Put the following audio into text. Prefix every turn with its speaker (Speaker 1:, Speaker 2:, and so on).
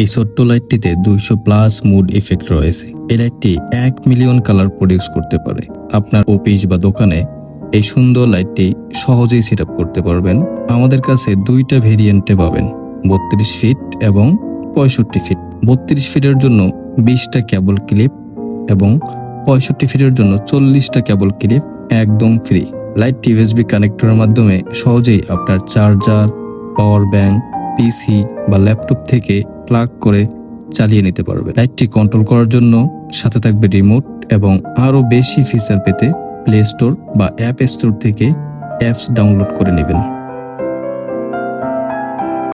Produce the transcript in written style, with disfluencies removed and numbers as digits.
Speaker 1: এই ছোট্ট লাইটটিতে 200+ mood effect রয়েছে। এই লাইটটি 1 মিলিয়ন কালার প্রডিউস করতে পারে। আপনার অফিস বা দোকানে এই সুন্দর লাইটটি সহজেই সেট আপ করতে পারবেন। আমাদের কাছে দুইটা ভেরিয়েন্টে পাবেন, 32 ফিট এবং 65 ফিট। 32 ফিটের জন্য 20টা কেবল ক্লিপ এবং 65 ফিটের জন্য 40টা কেবল ক্লিপ একদম ফ্রি। লাইটটি ইউএসবি কানেক্টরের মাধ্যমে সহজেই আপনার চার্জার, পাওয়ার ব্যাংক, পিসি বা ল্যাপটপ থেকে প্লাগ করে চালিয়ে নিতে পারবে। লাইটটি কন্ট্রোল করার জন্য সাথে থাকবে রিমোট এবং আরও বেশি ফিচার পেতে প্লে স্টোর বা অ্যাপ স্টোর থেকে অ্যাপস ডাউনলোড করে নেবেন।